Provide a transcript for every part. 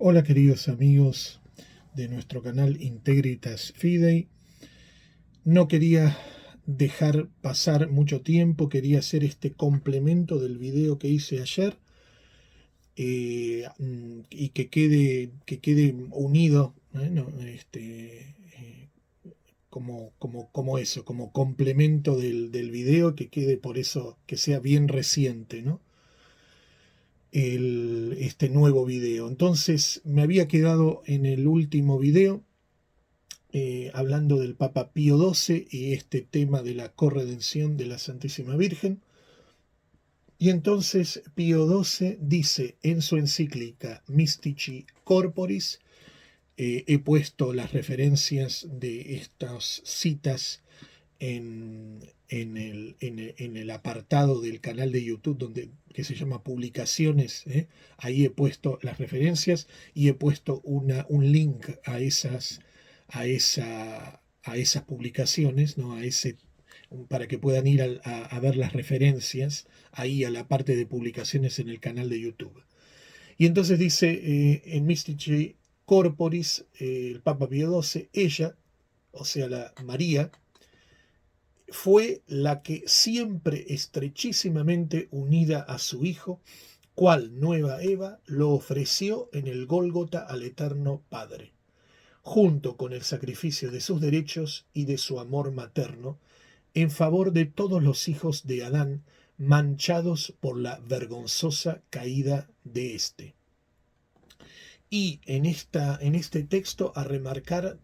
Hola queridos amigos de nuestro canal Integritas Fidei. No quería dejar pasar mucho tiempo, quería hacer este complemento del video que hice ayer y que quede unido, ¿no? Como eso, como complemento del video, que quede por eso, que sea bien reciente, ¿no? Este nuevo video. Entonces me había quedado en el último video hablando del Papa Pío XII y este tema de la corredención de la Santísima Virgen. Y entonces Pío XII dice en su encíclica Mystici Corporis, he puesto las referencias de estas citas en el apartado del canal de YouTube que se llama Publicaciones. Ahí he puesto las referencias y he puesto un link a esas publicaciones, ¿no? Para que puedan ir a ver las referencias ahí a la parte de publicaciones en el canal de YouTube. Y entonces dice en Mystici Corporis, el Papa Pío XII, ella, o sea, la María, fue la que siempre estrechísimamente unida a su Hijo, cual nueva Eva, lo ofreció en el Gólgota al Eterno Padre, junto con el sacrificio de sus derechos y de su amor materno, en favor de todos los hijos de Adán, manchados por la vergonzosa caída de éste. Y en este texto a remarcar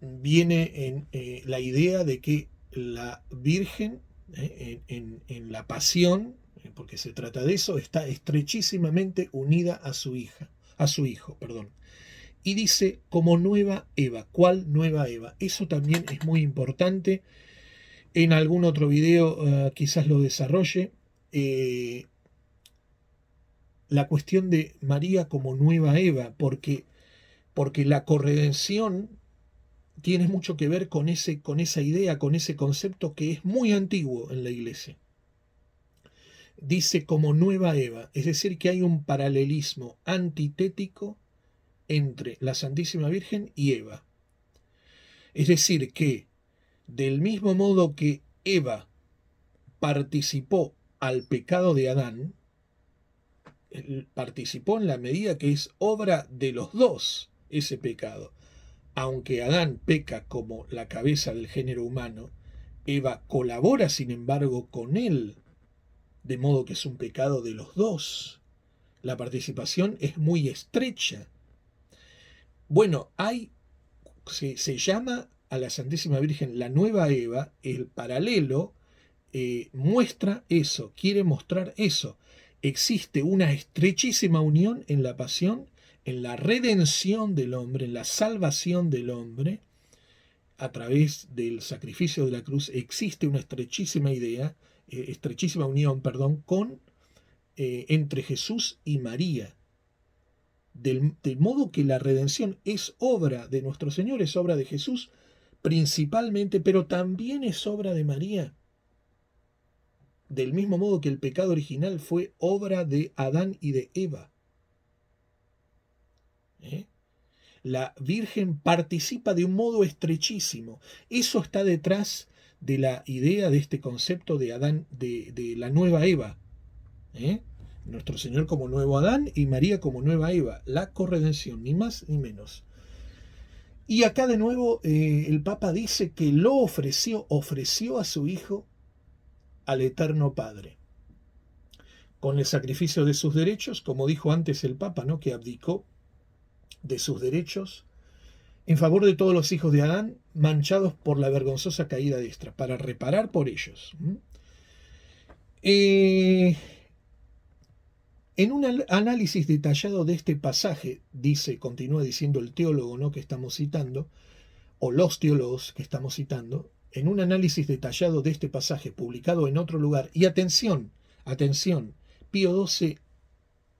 viene en la idea de que la Virgen, en la pasión, porque se trata de eso, está estrechísimamente unida a su hijo, perdón. Y dice como nueva Eva. ¿Cuál nueva Eva? Eso también es muy importante. En algún otro video quizás lo desarrolle. La cuestión de María como nueva Eva, porque la corredención tiene mucho que ver con esa idea, con ese concepto que es muy antiguo en la Iglesia. Dice como nueva Eva, es decir, que hay un paralelismo antitético entre la Santísima Virgen y Eva. Es decir, que del mismo modo que Eva participó al pecado de Adán, participó en la medida que es obra de los dos ese pecado. Aunque Adán peca como la cabeza del género humano, Eva colabora sin embargo con él, de modo que es un pecado de los dos. La participación es muy estrecha. Bueno, se llama a la Santísima Virgen la nueva Eva. El paralelo muestra eso, quiere mostrar eso. Existe una estrechísima unión en la pasión, en la redención del hombre, en la salvación del hombre, a través del sacrificio de la cruz. Existe una estrechísima unión, entre Jesús y María. Del modo que la redención es obra de nuestro Señor, es obra de Jesús principalmente, pero también es obra de María. Del mismo modo que el pecado original fue obra de Adán y de Eva. La Virgen participa de un modo estrechísimo. Eso está detrás de la idea de este concepto de Adán, de la nueva Eva. Nuestro Señor como nuevo Adán y María como nueva Eva. La corredención, ni más ni menos. Y acá de nuevo el Papa dice que ofreció a su Hijo al Eterno Padre, con el sacrificio de sus derechos, como dijo antes el Papa, ¿no? Que abdicó de sus derechos en favor de todos los hijos de Adán, manchados por la vergonzosa caída de esta, para reparar por ellos. En un análisis detallado de este pasaje, continúa diciendo el teólogo, ¿no?, que estamos citando, o los teólogos que estamos citando, en un análisis detallado de este pasaje publicado en otro lugar, y atención, Pío XII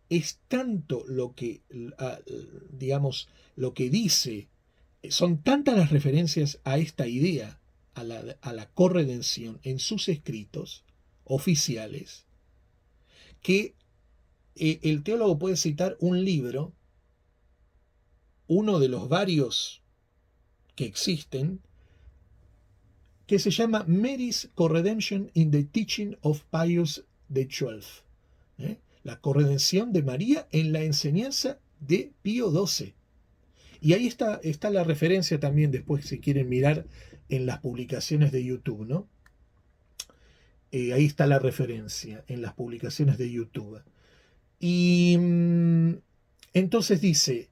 es tanto lo que dice, son tantas las referencias a esta idea, a la corredención en sus escritos oficiales, que el teólogo puede citar un libro, uno de los varios que existen, que se llama Mary's Corredemption in the Teaching of Pius XII. La corredención de María en la enseñanza de Pío XII. Y ahí está la referencia también, después si quieren mirar en las publicaciones de YouTube, ¿no? Ahí está la referencia en las publicaciones de YouTube. Y entonces dice,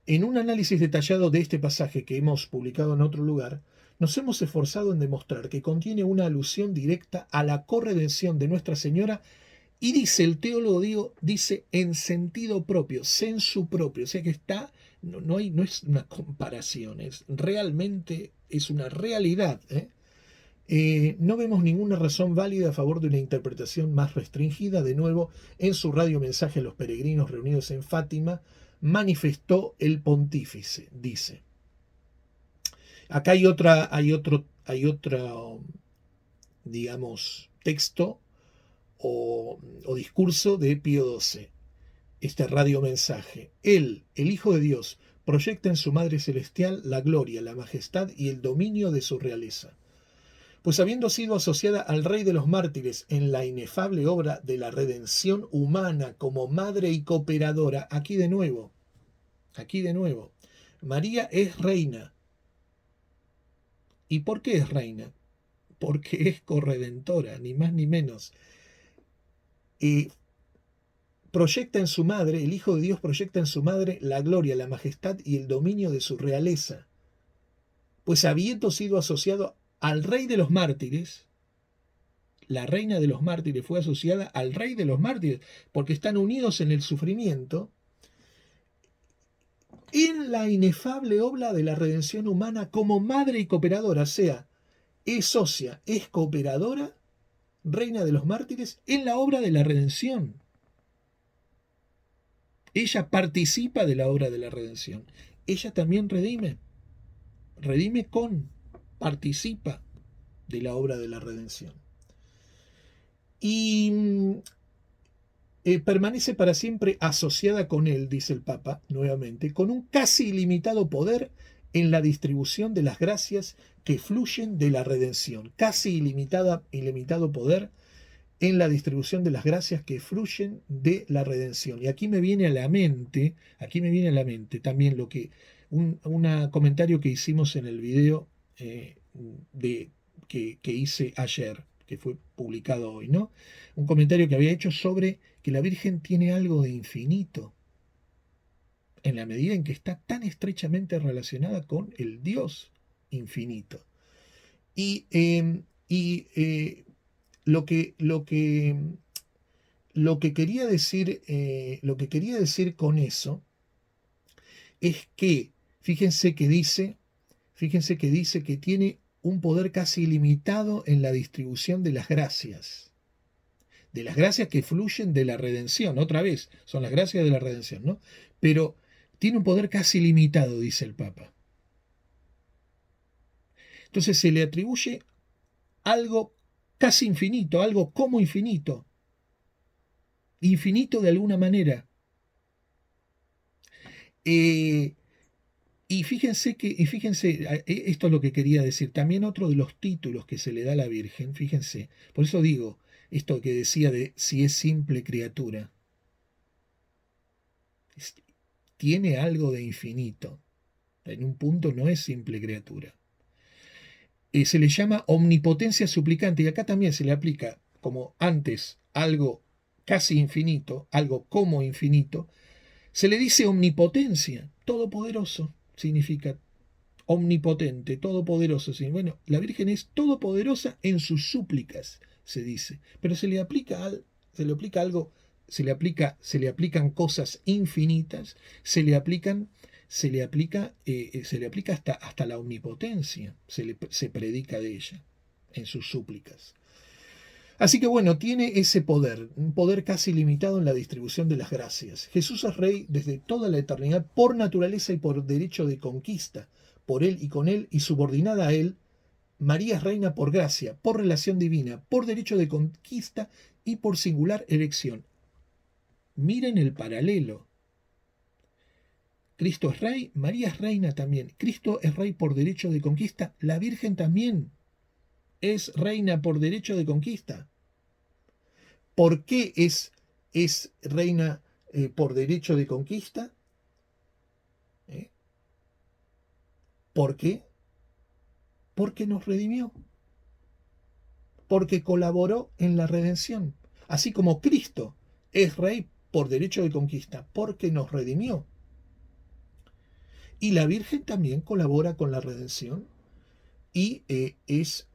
en un análisis detallado de este pasaje que hemos publicado en otro lugar, nos hemos esforzado en demostrar que contiene una alusión directa a la corredención de Nuestra Señora, y dice el teólogo, dice en sentido propio, sensu propio, o sea que está, no es una comparación, realmente es una realidad. No vemos ninguna razón válida a favor de una interpretación más restringida. De nuevo, en su radiomensaje a los peregrinos reunidos en Fátima, manifestó el pontífice, dice. Acá hay otro, digamos, texto o discurso de Pío XII, este radiomensaje. Él, el Hijo de Dios, proyecta en su Madre Celestial la gloria, la majestad y el dominio de su realeza. Pues habiendo sido asociada al Rey de los Mártires en la inefable obra de la redención humana como madre y cooperadora, aquí de nuevo, María es reina. ¿Y por qué es reina? Porque es corredentora, ni más ni menos. Proyecta en su madre, el Hijo de Dios proyecta en su madre la gloria, la majestad y el dominio de su realeza. Pues habiendo sido asociado al Rey de los Mártires, la reina de los mártires fue asociada al Rey de los Mártires, porque están unidos en el sufrimiento, en la inefable obra de la redención humana como madre y cooperadora, o sea, es socia, es cooperadora, reina de los mártires, en la obra de la redención. Ella participa de la obra de la redención. Ella también redime participa de la obra de la redención. Y permanece para siempre asociada con él, dice el Papa nuevamente, con un casi ilimitado poder en la distribución de las gracias que fluyen de la redención. Casi ilimitado poder en la distribución de las gracias que fluyen de la redención. Y aquí me viene a la mente también lo que un comentario que hicimos en el video que hice ayer, que fue publicado hoy, ¿no? Un comentario que había hecho sobre que la Virgen tiene algo de infinito, en la medida en que está tan estrechamente relacionada con el Dios infinito. Y lo que quería decir con eso es que fíjense que dice que tiene un poder casi ilimitado en la distribución de las gracias que fluyen de la redención. Otra vez, son las gracias de la redención, ¿no? Pero tiene un poder casi limitado, dice el Papa. Entonces se le atribuye algo casi infinito, algo como infinito de alguna manera. Y fíjense, esto es lo que quería decir. También otro de los títulos que se le da a la Virgen, fíjense, por eso digo, esto que decía de si es simple criatura, tiene algo de infinito. En un punto no es simple criatura. Se le llama omnipotencia suplicante, y acá también se le aplica, como antes, algo casi infinito, algo como infinito, se le dice omnipotencia, todopoderoso, significa omnipotente, todopoderoso. Bueno, la Virgen es todopoderosa en sus súplicas, se dice, pero se le aplican cosas infinitas, se le aplica hasta la omnipotencia, se predica de ella en sus súplicas. Así que bueno, tiene ese poder, un poder casi limitado en la distribución de las gracias. Jesús es rey desde toda la eternidad por naturaleza y por derecho de conquista, por él y con él y subordinada a él. María es reina por gracia, por relación divina, por derecho de conquista y por singular elección. Miren el paralelo. Cristo es rey, María es reina también. Cristo es rey por derecho de conquista, la Virgen también es reina por derecho de conquista. ¿Por qué es reina por derecho de conquista? ¿Eh? ¿Por qué? Porque nos redimió, porque colaboró en la redención. Así como Cristo es rey por derecho de conquista, porque nos redimió. Y la Virgen también colabora con la redención y es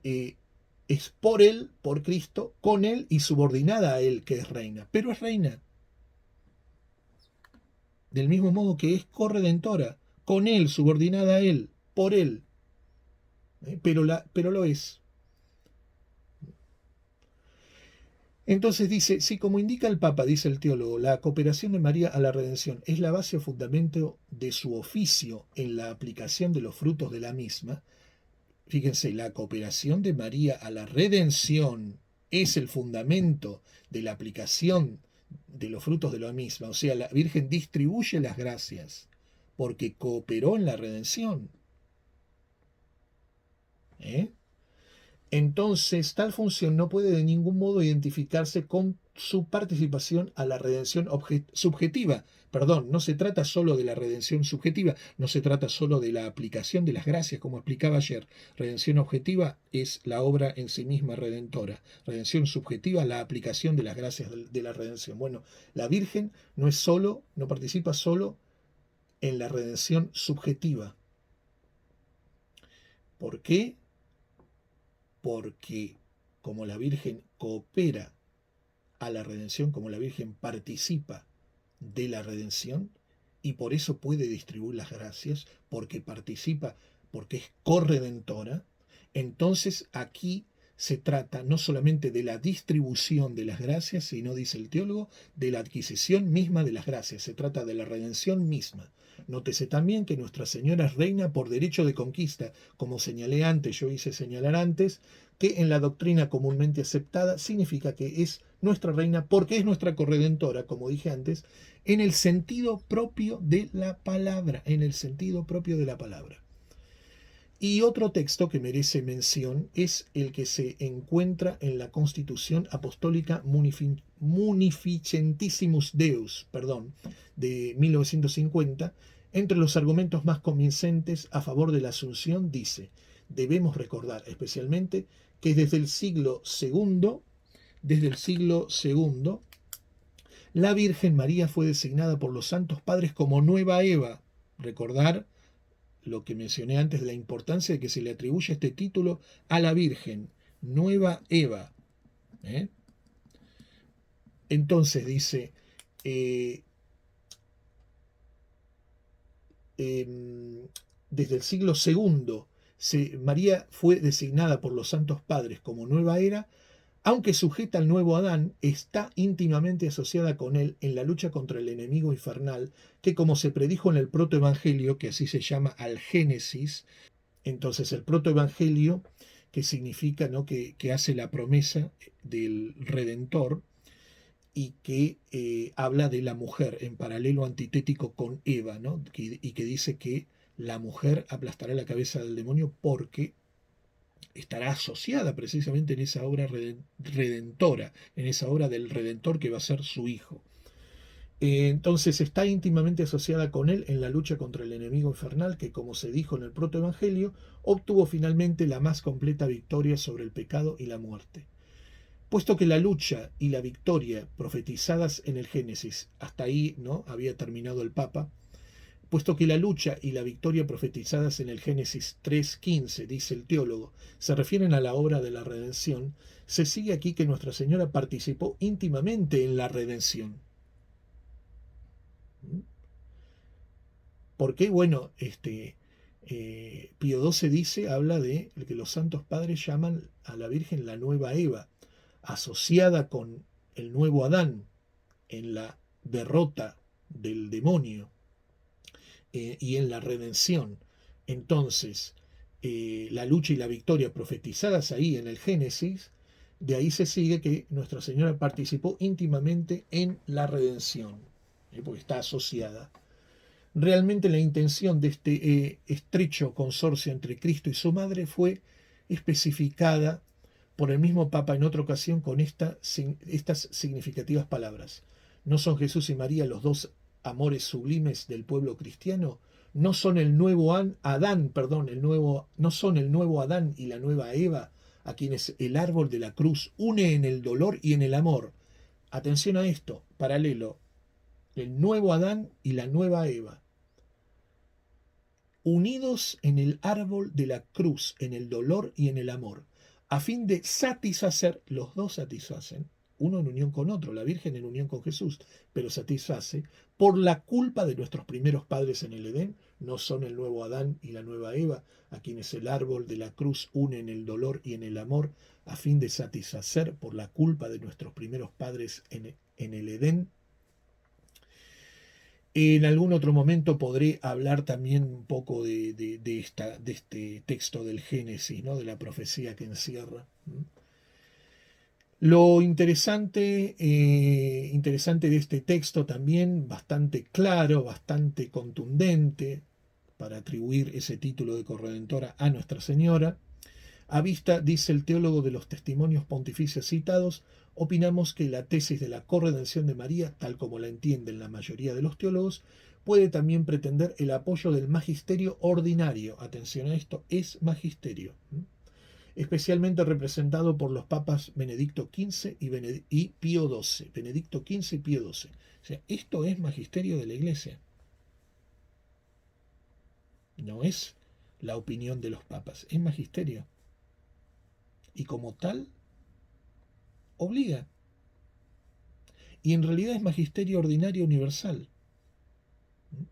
por él, por Cristo, con él y subordinada a él que es reina. Pero es reina. Del mismo modo que es corredentora, con él, subordinada a él, por él. Pero lo es. Entonces dice, sí, como indica el Papa, dice el teólogo, la cooperación de María a la redención es la base o fundamento de su oficio en la aplicación de los frutos de la misma. Fíjense, la cooperación de María a la redención es el fundamento de la aplicación de los frutos de la misma. O sea, la Virgen distribuye las gracias porque cooperó en la redención. ¿Eh? Entonces, tal función no puede de ningún modo identificarse con su participación a la redención subjetiva. Perdón, no se trata solo de la redención subjetiva, no se trata solo de la aplicación de las gracias, como explicaba ayer. Redención objetiva es la obra en sí misma redentora. Redención subjetiva, la aplicación de las gracias de la redención. Bueno, la Virgen no participa solo en la redención subjetiva. ¿Por qué? Porque como la Virgen coopera a la redención, como la Virgen participa de la redención, y por eso puede distribuir las gracias, porque participa, porque es corredentora, entonces aquí se trata no solamente de la distribución de las gracias, sino, dice el teólogo, de la adquisición misma de las gracias, se trata de la redención misma. Nótese también que Nuestra Señora es reina por derecho de conquista, como señalé antes, yo hice señalar antes, que en la doctrina comúnmente aceptada significa que es nuestra reina porque es nuestra corredentora, como dije antes, en el sentido propio de la palabra, en el sentido propio de la palabra. Y otro texto que merece mención es el que se encuentra en la Constitución Apostólica Munificentissimus Deus, de 1950. Entre los argumentos más convincentes a favor de la Asunción dice, debemos recordar especialmente que desde el siglo II, la Virgen María fue designada por los santos padres como nueva Eva. Recordar lo que mencioné antes de la importancia de que se le atribuye este título a la Virgen, nueva Eva. ¿Eh? Entonces dice, desde el siglo II, María fue designada por los santos padres como nueva era, aunque sujeta al nuevo Adán, está íntimamente asociada con él en la lucha contra el enemigo infernal, que como se predijo en el protoevangelio, que así se llama al Génesis, entonces el protoevangelio, que significa, ¿no?, que hace la promesa del Redentor y que habla de la mujer en paralelo antitético con Eva, ¿no?, y que dice que la mujer aplastará la cabeza del demonio porque estará asociada precisamente en esa obra redentora, en esa obra del Redentor que va a ser su hijo. Entonces está íntimamente asociada con él en la lucha contra el enemigo infernal que, como se dijo en el protoevangelio, obtuvo finalmente la más completa victoria sobre el pecado y la muerte. Puesto que la lucha y la victoria profetizadas en el Génesis, hasta ahí, ¿no?, había terminado el Papa, puesto que la lucha y la victoria profetizadas en el Génesis 3:15, dice el teólogo, se refieren a la obra de la redención, se sigue aquí que Nuestra Señora participó íntimamente en la redención. ¿Por qué? Bueno, Pío XII dice, habla de que los santos padres llaman a la Virgen la nueva Eva, asociada con el nuevo Adán en la derrota del demonio y en la redención. Entonces, la lucha y la victoria profetizadas ahí en el Génesis de ahí se sigue que Nuestra Señora participó íntimamente en la redención, porque está asociada. Realmente la intención de este estrecho consorcio entre Cristo y su madre fue especificada por el mismo Papa en otra ocasión con estas significativas palabras. ¿No son Jesús y María los dos amores sublimes del pueblo cristiano? ¿No son el nuevo Adán, no son el nuevo Adán y la nueva Eva, a quienes el árbol de la cruz une en el dolor y en el amor? Atención a esto, paralelo, el nuevo Adán y la nueva Eva, unidos en el árbol de la cruz, en el dolor y en el amor, a fin de satisfacer, los dos satisfacen, uno en unión con otro, la Virgen en unión con Jesús, pero satisface, por la culpa de nuestros primeros padres en el Edén, no son el nuevo Adán y la nueva Eva, a quienes el árbol de la cruz une en el dolor y en el amor, a fin de satisfacer por la culpa de nuestros primeros padres en el Edén. En algún otro momento podré hablar también un poco de este texto del Génesis, ¿no? De la profecía que encierra. Lo interesante de este texto también, bastante claro, bastante contundente, para atribuir ese título de corredentora a Nuestra Señora. A vista, dice el teólogo, de los testimonios pontificios citados, opinamos que la tesis de la corredención de María, tal como la entienden la mayoría de los teólogos, puede también pretender el apoyo del magisterio ordinario. Atención a esto, es magisterio, especialmente representado por los papas Benedicto XV y Pío XII. Benedicto XV y Pío XII. O sea, esto es magisterio de la Iglesia. No es la opinión de los papas, es magisterio. Y como tal, obliga. Y en realidad es magisterio ordinario universal,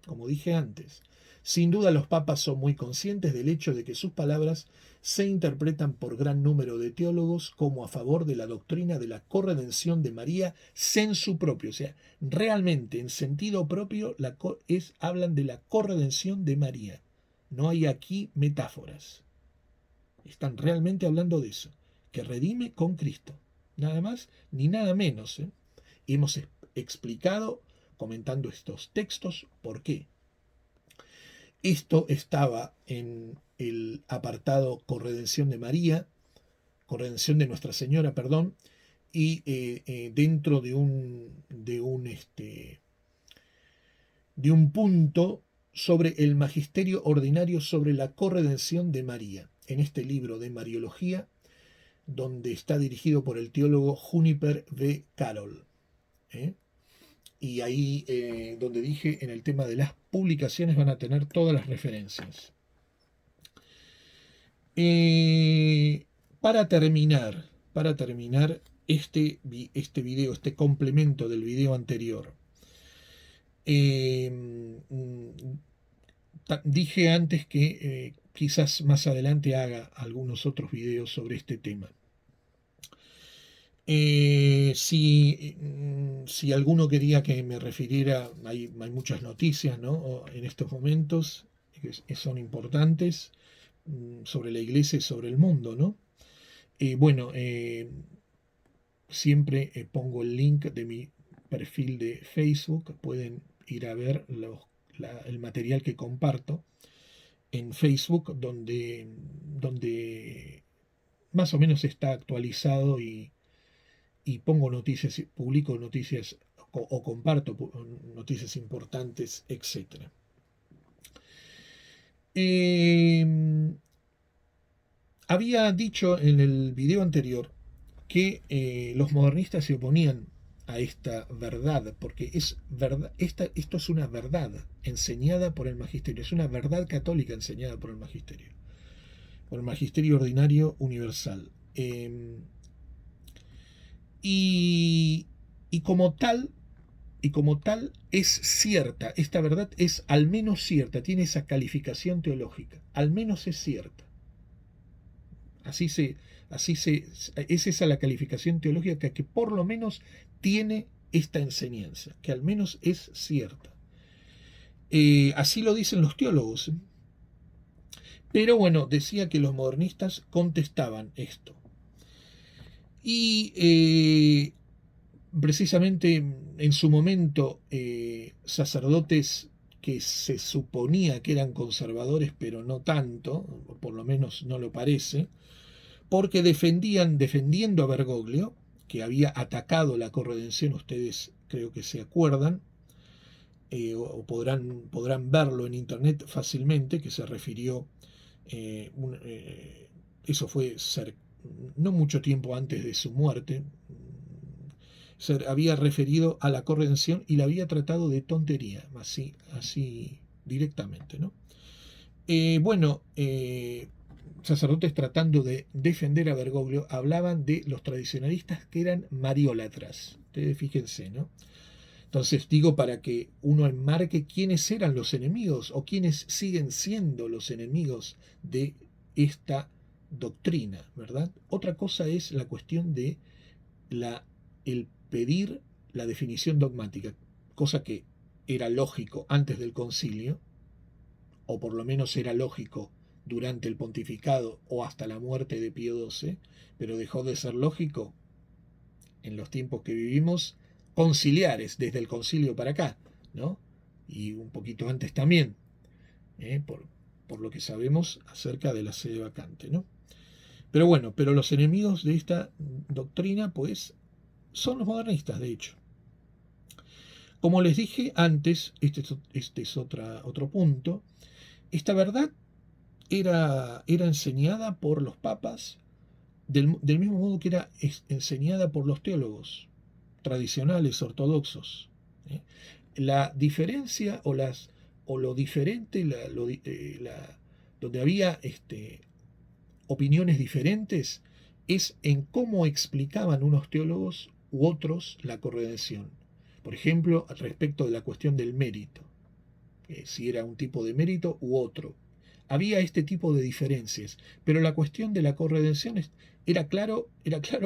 como dije antes. Sin duda los papas son muy conscientes del hecho de que sus palabras se interpretan por gran número de teólogos como a favor de la doctrina de la corredención de María sensu propio. O sea, realmente en sentido propio hablan de la corredención de María. No hay aquí metáforas. Están realmente hablando de eso, que redime con Cristo. Nada más ni nada menos. Hemos explicado, comentando estos textos, por qué. Esto estaba en el apartado corredención de María, corredención de Nuestra Señora, perdón, y dentro de un punto sobre el magisterio ordinario sobre la corredención de María, en este libro de Mariología, donde está dirigido por el teólogo Juniper V. Carroll. Y ahí donde dije, en el tema de las publicaciones van a tener todas las referencias. Para terminar este video, este complemento del video anterior, dije antes que quizás más adelante haga algunos otros videos sobre este tema. Si alguno quería que me refiriera, hay muchas noticias, ¿no?, en estos momentos que son importantes sobre la Iglesia y sobre el mundo, ¿no? Siempre pongo el link de mi perfil de Facebook, pueden ir a ver el material que comparto en Facebook, donde más o menos está actualizado y pongo noticias, publico noticias o comparto noticias importantes, etc. Había dicho en el video anterior que los modernistas se oponían a esta verdad, porque es verdad, esto es una verdad enseñada por el magisterio, es una verdad católica enseñada por el magisterio ordinario universal. Y como tal es cierta, esta verdad es al menos cierta, tiene esa calificación teológica, al menos es cierta. Es esa la calificación teológica que por lo menos tiene esta enseñanza, que al menos es cierta. Así lo dicen los teólogos. Pero bueno, decía que los modernistas contestaban esto. Y precisamente en su momento sacerdotes que se suponía que eran conservadores, pero no tanto, por lo menos no lo parece, porque defendiendo a Bergoglio, que había atacado la corredención, ustedes creo que se acuerdan, o podrán verlo en internet fácilmente, que se refirió, eso fue no mucho tiempo antes de su muerte, se había referido a la corredención y la había tratado de tontería, así directamente, ¿no? Bueno, sacerdotes tratando de defender a Bergoglio hablaban de los tradicionalistas que eran mariólatras. Ustedes fíjense, ¿no? Entonces digo para que uno enmarque quiénes eran los enemigos o quiénes siguen siendo los enemigos de esta doctrina, ¿verdad? Otra cosa es la cuestión de el pedir la definición dogmática, cosa que era lógico antes del concilio, o por lo menos era lógico durante el pontificado o hasta la muerte de Pío XII, pero dejó de ser lógico en los tiempos que vivimos, conciliares, desde el concilio para acá, ¿no? Y un poquito antes también, por lo que sabemos acerca de la sede vacante, ¿no? Pero bueno, pero los enemigos de esta doctrina, pues, son los modernistas, de hecho. Como les dije antes, este es otro punto, esta verdad era enseñada por los papas del mismo modo que era enseñada por los teólogos tradicionales ortodoxos. ¿eh? La diferencia o lo diferente, donde había opiniones diferentes, es en cómo explicaban unos teólogos u otros la corredención. Por ejemplo, respecto de la cuestión del mérito, si era un tipo de mérito u otro. Había este tipo de diferencias, pero la cuestión de la corredención era claro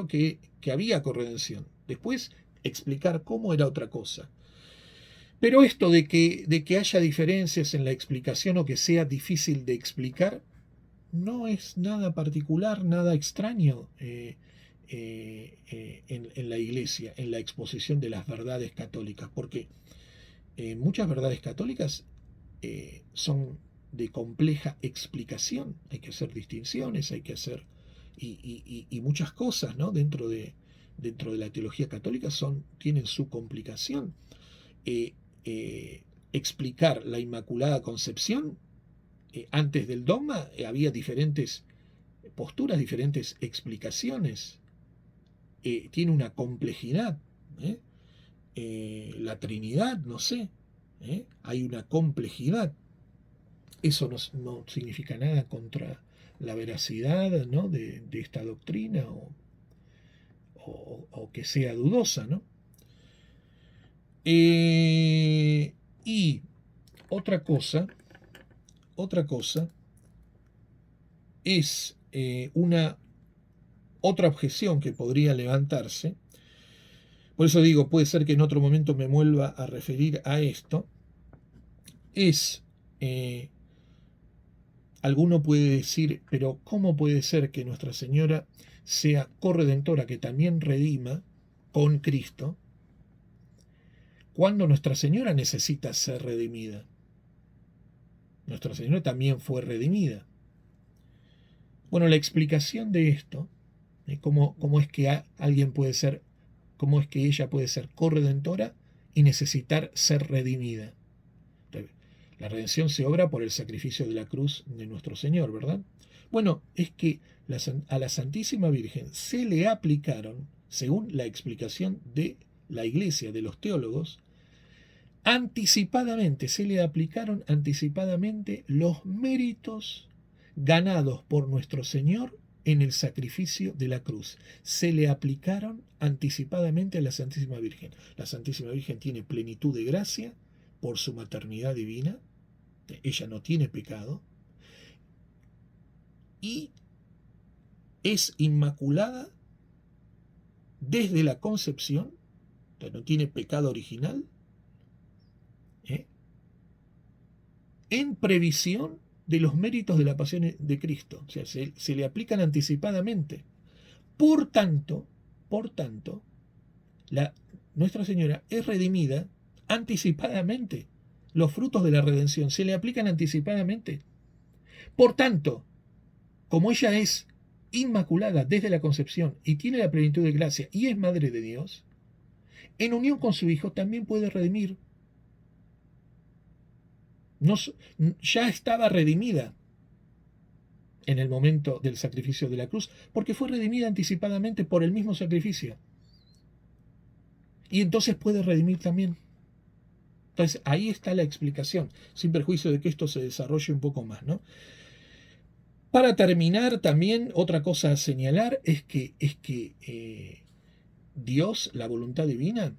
que había corredención. Después, explicar cómo era otra cosa. Pero esto de que haya diferencias en la explicación o que sea difícil de explicar, no es nada particular, nada extraño en la iglesia, en la exposición de las verdades católicas, porque muchas verdades católicas son de compleja explicación, hay que hacer distinciones, hay que hacer y muchas cosas, ¿no? dentro de la teología católica tienen su complicación. Eh, Explicar la Inmaculada Concepción antes del dogma había diferentes posturas, diferentes explicaciones. Tiene una complejidad. La Trinidad, no sé. Hay una complejidad. Eso no significa nada contra la veracidad, ¿no? de esta doctrina o que sea dudosa, ¿no? Y otra cosa es otra objeción que podría levantarse. Por eso digo, puede ser que en otro momento me vuelva a referir a esto. Es alguno puede decir, pero ¿cómo puede ser que Nuestra Señora sea corredentora, que también redima con Cristo, cuando Nuestra Señora necesita ser redimida? Nuestra Señora también fue redimida. Bueno, la explicación de esto, cómo es que alguien puede ser, cómo es que ella puede ser corredentora y necesitar ser redimida. La redención se obra por el sacrificio de la cruz de nuestro Señor, ¿verdad? Bueno, es que a la Santísima Virgen se le aplicaron, según la explicación de la Iglesia, de los teólogos, se le aplicaron anticipadamente los méritos ganados por nuestro Señor en el sacrificio de la cruz. Se le aplicaron anticipadamente a la Santísima Virgen. La Santísima Virgen tiene plenitud de gracia por su maternidad divina, ella no tiene pecado, y es inmaculada desde la concepción, no tiene pecado original, en previsión de los méritos de la pasión de Cristo. O sea, se le aplican anticipadamente. Por tanto, Por tanto, Nuestra Señora es redimida anticipadamente. Los frutos de la redención se le aplican anticipadamente. Por tanto, como ella es inmaculada desde la concepción y tiene la plenitud de gracia y es madre de Dios, en unión con su Hijo también puede redimir. No, ya estaba redimida en el momento del sacrificio de la cruz, porque fue redimida anticipadamente por el mismo sacrificio. Y entonces puede redimir también. Entonces ahí está la explicación, sin perjuicio de que esto se desarrolle un poco más, ¿no? Para terminar, también otra cosa a señalar es que Dios, la voluntad divina,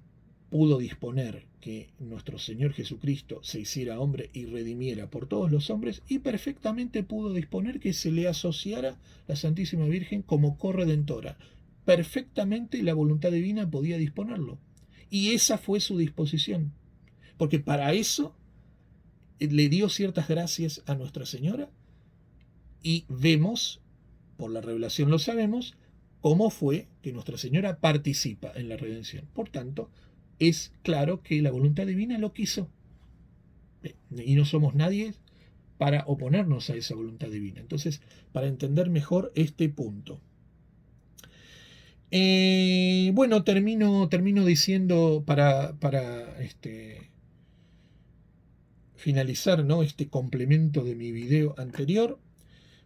pudo disponer que nuestro Señor Jesucristo se hiciera hombre y redimiera por todos los hombres, y perfectamente pudo disponer que se le asociara la Santísima Virgen como corredentora. Perfectamente la voluntad divina podía disponerlo. Y esa fue su disposición. Porque para eso le dio ciertas gracias a Nuestra Señora, y vemos, por la revelación lo sabemos, cómo fue que Nuestra Señora participa en la redención. Por tanto, es claro que la voluntad divina lo quiso. Y no somos nadie para oponernos a esa voluntad divina. Entonces, para entender mejor este punto. Bueno, termino diciendo para finalizar, ¿no?, este complemento de mi video anterior,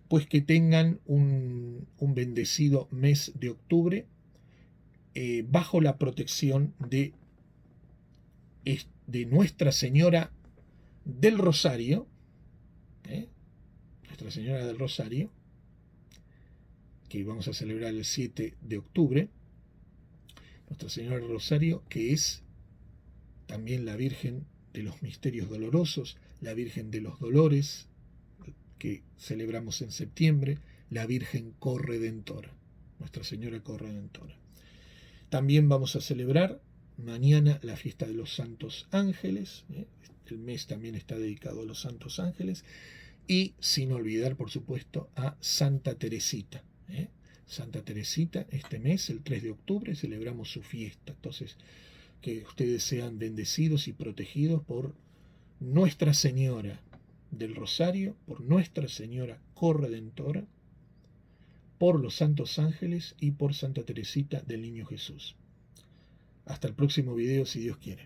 pues que tengan un bendecido mes de octubre, bajo la protección de Nuestra Señora del Rosario, Nuestra Señora del Rosario, que vamos a celebrar el 7 de octubre, Nuestra Señora del Rosario, que es también la Virgen de los Misterios Dolorosos, la Virgen de los Dolores, que celebramos en septiembre, la Virgen Corredentora, Nuestra Señora Corredentora. También vamos a celebrar mañana la fiesta de los Santos Ángeles, el mes también está dedicado a los Santos Ángeles, y sin olvidar, por supuesto, a Santa Teresita. Santa Teresita, este mes, el 3 de octubre, celebramos su fiesta. Entonces, que ustedes sean bendecidos y protegidos por Nuestra Señora del Rosario, por Nuestra Señora Corredentora, por los Santos Ángeles y por Santa Teresita del Niño Jesús. Hasta el próximo video, si Dios quiere.